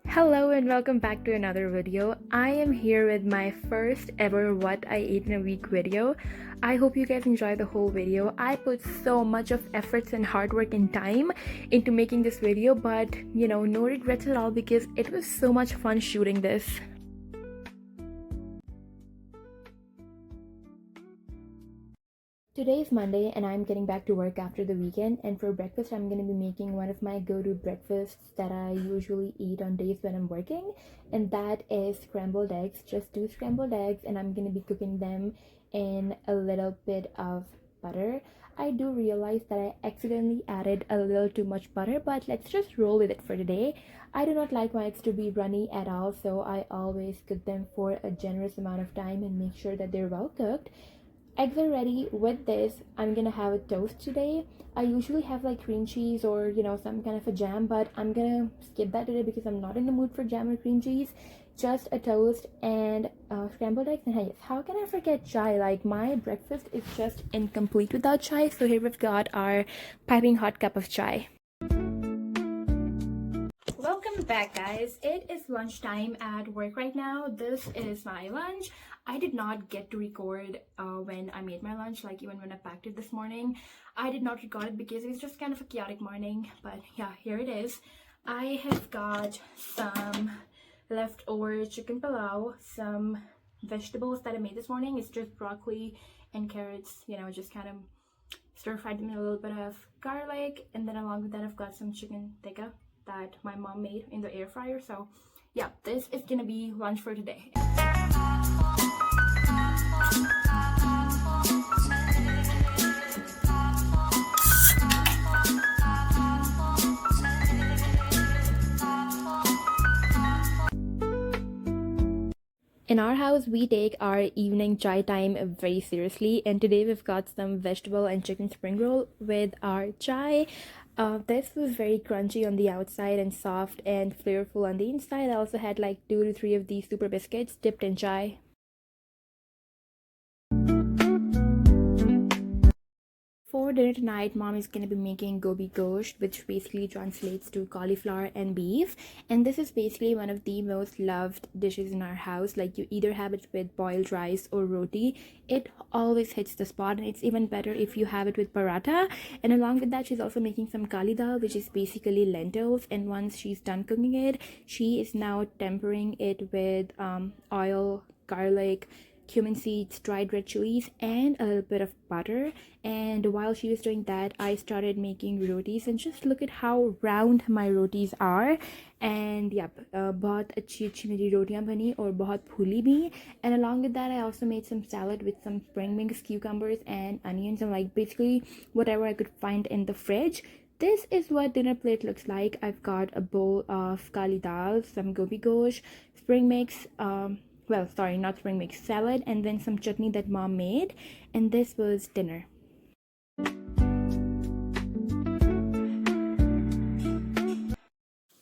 Hello and welcome back to another video. I am here with my first ever what I ate in a week video. I hope you guys enjoy the whole video. I put so much of efforts and hard work and time into making this video, but no regrets at all because it was so much fun shooting this. Today is Monday and I'm getting back to work after the weekend, and for breakfast I'm going to be making one of my go-to breakfasts that I usually eat on days when I'm working, and that is scrambled eggs. Just 2 scrambled eggs, and I'm going to be cooking them in a little bit of butter. I do realize that I accidentally added a little too much butter, but let's just roll with it for today. I do not like my eggs to be runny at all, so I always cook them for a generous amount of time and make sure that they're well cooked. Eggs are ready. With this, I'm gonna have a toast today. I usually have like cream cheese or some kind of a jam, but I'm gonna skip that today because I'm not in the mood for jam or cream cheese. Just a toast and scrambled eggs. And hey, how can I forget chai? Like, my breakfast is just incomplete without chai. So here we've got our piping hot cup of chai. Welcome back, guys. It is lunchtime at work right now. This is my lunch. I did not get to record when I made my lunch, like even when I packed it this morning. I did not record it because it was just kind of a chaotic morning, but yeah, here it is. I have got some leftover chicken palau, some vegetables that I made this morning. It's just broccoli and carrots, just kind of stir-fried them in a little bit of garlic, and then along with that I've got some chicken tikka that my mom made in the air fryer. So yeah, this is gonna be lunch for today. In our house, we take our evening chai time very seriously, and today we've got some vegetable and chicken spring roll with our chai. This was very crunchy on the outside and soft and flavorful on the inside. I also had like 2 to 3 of these super biscuits dipped in chai. For dinner tonight, mom is going to be making gobi gosht, which basically translates to cauliflower and beef. And this is basically one of the most loved dishes in our house. Like, you either have it with boiled rice or roti. It always hits the spot, and it's even better if you have it with paratha. And along with that, she's also making some kali dal, which is basically lentils. And once she's done cooking it, she is now tempering it with oil, garlic, cumin seeds, dried red chilies, and a little bit of butter. And while she was doing that, I started making rotis, and just look at how round my rotis are. And yep, bahut achhi meri rotiyan bani aur bahut phuli bhi. And along with that, I also made some salad with some spring mix, cucumbers and onions, and like basically whatever I could find in the fridge. This is what dinner plate looks like. I've got a bowl of kali dal, some gobi gosht, spring mix, well, sorry, not spring mix, salad, and then some chutney that mom made. And this was dinner.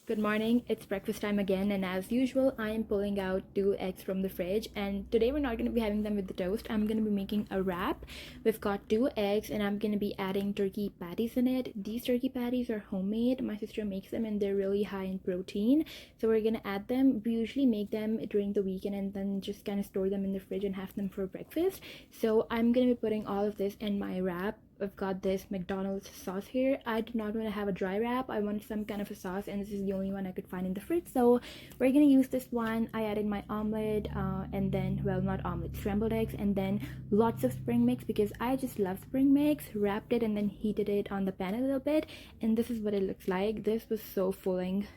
Good morning, it's breakfast time again, and as usual, I am pulling out 2 eggs from the fridge. And today we're not going to be having them with the toast. I'm going to be making a wrap. We've got 2 eggs, and I'm going to be adding turkey patties in it. These turkey patties are homemade. My sister makes them, and they're really high in protein. So we're going to add them. We usually make them during the weekend and then just kind of store them in the fridge and have them for breakfast. So I'm going to be putting all of this in my wrap. I've got this McDonald's sauce here. I do not want to have a dry wrap. I want some kind of a sauce, and this is the only one I could find in the fridge, so we're gonna use this one. I added my omelet, and then, well, not omelet, scrambled eggs, and then lots of spring mix because I just love spring mix. Wrapped it and then heated it on the pan a little bit, and this is what it looks like. This was so filling.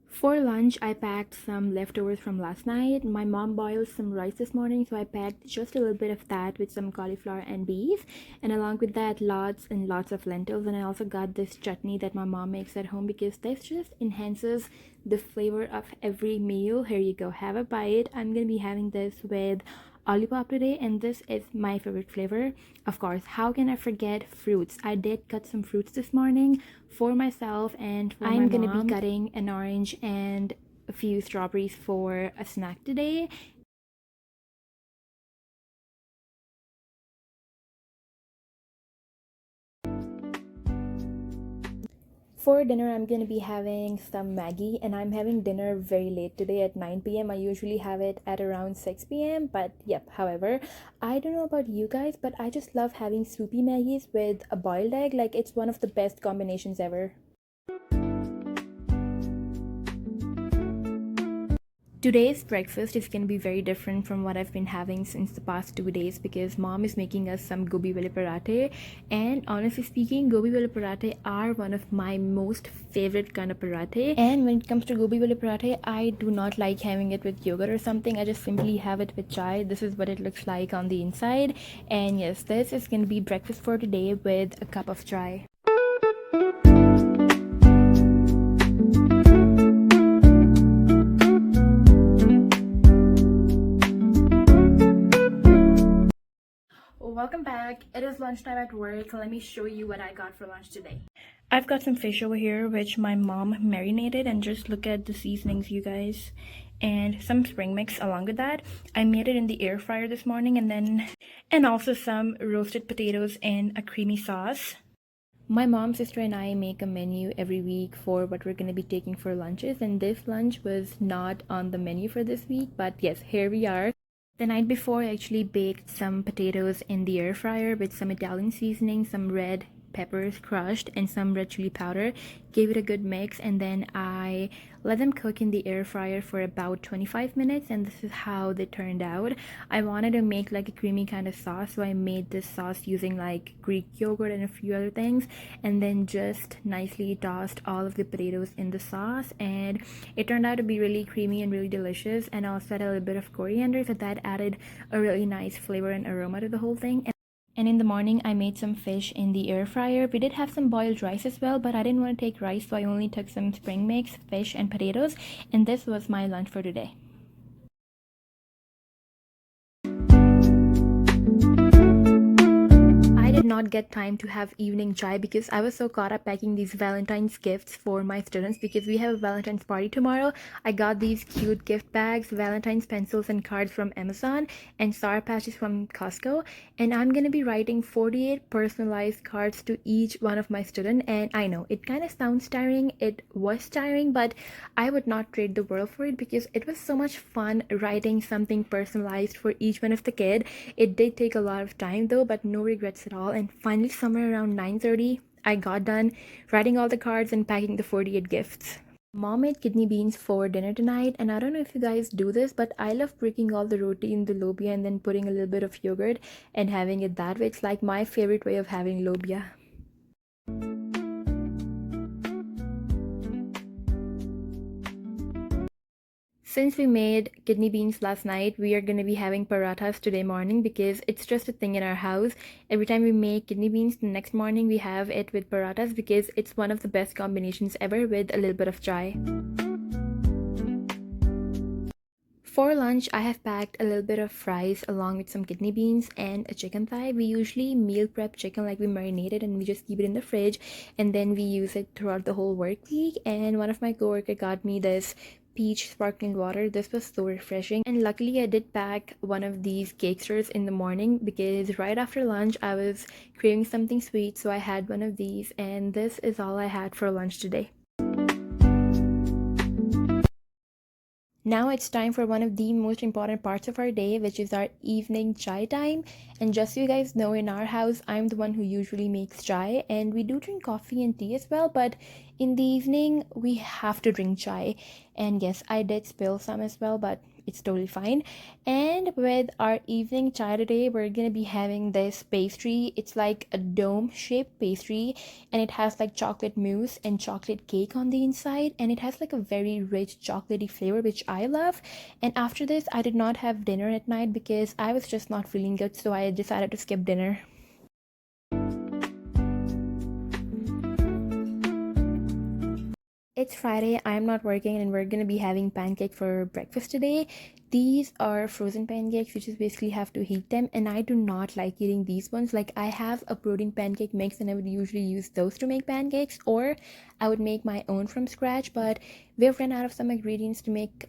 For lunch, I packed some leftovers from last night. My mom boiled some rice this morning, so I packed just a little bit of that with some cauliflower and beef. And along with that, lots and lots of lentils. And I also got this chutney that my mom makes at home because this just enhances the flavor of every meal. Here you go, have a bite. I'm gonna be having this with lollipop today, and this is my favorite flavor. Of course, how can I forget fruits? I did cut some fruits this morning for myself and for I'm gonna be cutting an orange and a few strawberries for a snack today. For dinner, I'm gonna be having some Maggie, and I'm having dinner very late today at 9 p.m. I usually have it at around 6 p.m. But yep, however, I don't know about you guys, but I just love having soupy Maggies with a boiled egg. Like, it's one of the best combinations ever. Today's breakfast is going to be very different from what I've been having since the past 2 days because mom is making us some gobi wale parathe, and honestly speaking, gobi wale parathe are one of my most favorite kind of parathe. And when it comes to gobi wale parathe, I do not like having it with yogurt or something. I just simply have it with chai. This is what it looks like on the inside. And yes, this is going to be breakfast for today with a cup of chai. Welcome back. It is lunchtime at work. Let me show you what I got for lunch today. I've got some fish over here which my mom marinated, and just look at the seasonings, you guys, and some spring mix along with that. I made it in the air fryer this morning, and also some roasted potatoes in a creamy sauce. My mom, sister, and I make a menu every week for what we're going to be taking for lunches, and this lunch was not on the menu for this week, but yes, here we are. The night before, I actually baked some potatoes in the air fryer with some Italian seasoning, some red peppers crushed, and some red chili powder. Gave it a good mix, and then I let them cook in the air fryer for about 25 minutes, and this is how they turned out. I wanted to make like a creamy kind of sauce, so I made this sauce using like Greek yogurt and a few other things, and then just nicely tossed all of the potatoes in the sauce, and it turned out to be really creamy and really delicious. And I also added a little bit of coriander, so that added a really nice flavor and aroma to the whole thing. And in the morning, I made some fish in the air fryer. We did have some boiled rice as well, but I didn't want to take rice, so I only took some spring mix, fish, and potatoes. And this was my lunch for today. I did not get time to have evening chai because I was so caught up packing these Valentine's gifts for my students because we have a Valentine's party tomorrow. I got these cute gift bags, Valentine's pencils and cards from Amazon, and Sour Patches from Costco. And I'm going to be writing 48 personalized cards to each one of my students. And I know it kind of sounds tiring. It was tiring, but I would not trade the world for it because it was so much fun writing something personalized for each one of the kid. It did take a lot of time though, but no regrets at all. And finally, somewhere around 9:30, I got done writing all the cards and packing the 48 gifts. Mom made kidney beans for dinner tonight, and I don't know if you guys do this, but I love breaking all the roti in the lobia and then putting a little bit of yogurt and having it that way. It's like my favorite way of having lobia. Since we made kidney beans last night, we are going to be having parathas today morning because it's just a thing in our house. Every time we make kidney beans, the next morning we have it with parathas because it's one of the best combinations ever with a little bit of chai. For lunch, I have packed a little bit of fries along with some kidney beans and a chicken thigh. We usually meal prep chicken, like we marinate it and we just keep it in the fridge, and then we use it throughout the whole work week. And one of my coworkers got me this peach sparkling water. This was so refreshing, and luckily I did pack one of these cakesters in the morning because right after lunch I was craving something sweet, so I had one of these, and this is all I had for lunch today. Now it's time for one of the most important parts of our day, which is our evening chai time. And just so you guys know, in our house, I'm the one who usually makes chai, and we do drink coffee and tea as well, but in the evening, we have to drink chai. And yes, I did spill some as well, but it's totally fine. And with our evening chai today, we're gonna be having this pastry. It's like a dome shaped pastry, and it has like chocolate mousse and chocolate cake on the inside, and it has like a very rich chocolatey flavor, which I love. And after this, I did not have dinner at night because I was just not feeling good, so I decided to skip dinner. It's Friday, I'm not working, and we're gonna be having pancake for breakfast today. These are frozen pancakes. You just basically have to heat them, and I do not like eating these ones. Like, I have a protein pancake mix and I would usually use those to make pancakes, or I would make my own from scratch, but we've run out of some ingredients to make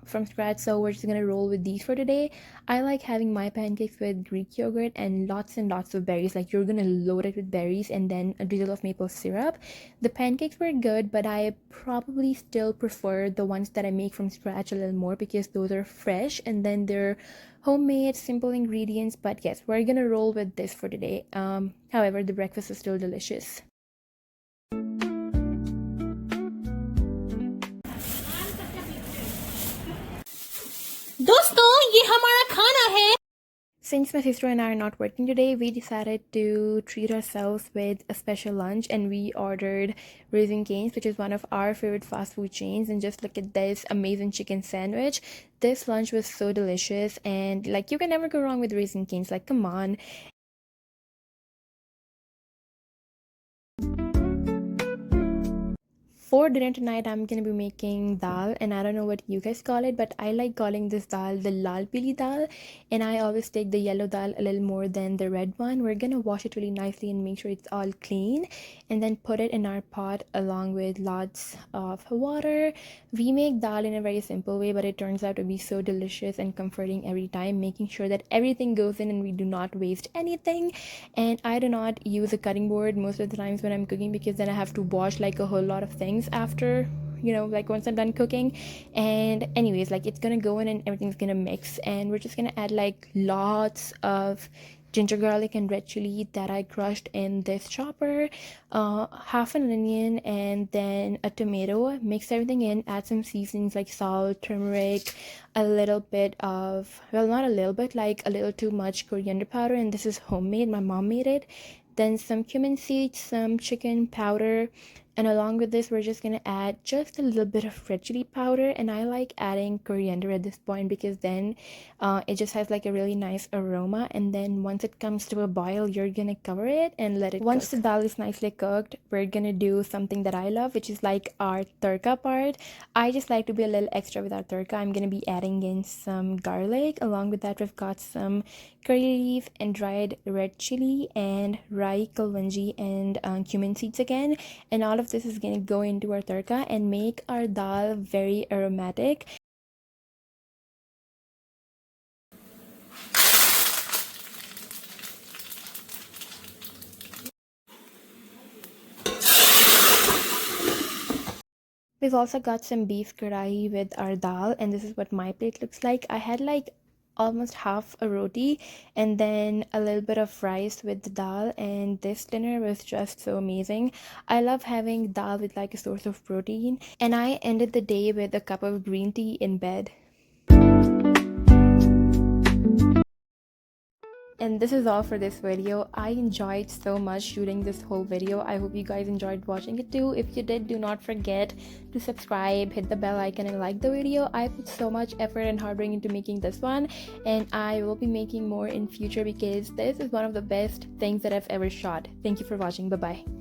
from scratch, so we're just gonna roll with these for today. I like having my pancakes with Greek yogurt and lots of berries. Like, you're gonna load it with berries and then a drizzle of maple syrup. The pancakes were good, but I probably still prefer the ones that I make from scratch a little more because those are fresh and then they're homemade, simple ingredients. But yes, we're gonna roll with this for today. However, the breakfast is still delicious. दोस्तों ये हमारा खाना है. Since my sister and I are not working today, we decided to treat ourselves with a special lunch, and we ordered Raising Cane's, which is one of our favorite fast food chains. And just look at this amazing chicken sandwich. This lunch was so delicious, and like, you can never go wrong with Raising Cane's. Like, come on. For dinner tonight, I'm gonna be making dal, and I don't know what you guys call it, but I like calling this dal the lal pili dal, and I always take the yellow dal a little more than the red one. We're gonna wash it really nicely and make sure it's all clean, and then put it in our pot along with lots of water. We make dal in a very simple way, but it turns out to be so delicious and comforting every time, making sure that everything goes in and we do not waste anything. And I do not use a cutting board most of the times when I'm cooking, because then I have to wash like a whole lot of things after, like once I'm done cooking. And anyways, like, it's gonna go in and everything's gonna mix, and we're just gonna add like lots of ginger, garlic, and red chili that I crushed in this chopper, half an onion, and then a tomato. Mix everything in, add some seasonings like salt, turmeric, a little bit of, well, not a little bit, like a little too much coriander powder, and this is homemade, my mom made it. Then some cumin seeds, some chicken powder, and along with this we're just gonna add just a little bit of red chili powder. And I like adding coriander at this point because then it just has like a really nice aroma. And then once it comes to a boil, you're gonna cover it and let it once cook. The dal is nicely cooked, we're gonna do something that I love, which is like our tadka part. I just like to be a little extra with our tadka. I'm gonna be adding in some garlic. Along with that, we've got some curry leaf and dried red chili and rai, kalwanji, and cumin seeds again. And all of this is going to go into our tadka and make our dal very aromatic. We've also got some beef karahi with our dal, and this is what my plate looks like. I had like almost half a roti and then a little bit of rice with the dal, and this dinner was just so amazing. I love having dal with like a source of protein, and I ended the day with a cup of green tea in bed. And this is all for this video. I enjoyed so much shooting this whole video. I hope you guys enjoyed watching it too. If you did, do not forget to subscribe, hit the bell icon, and like the video. I put so much effort and hard work into making this one, and I will be making more in future because this is one of the best things that I've ever shot. Thank you for watching. Bye bye.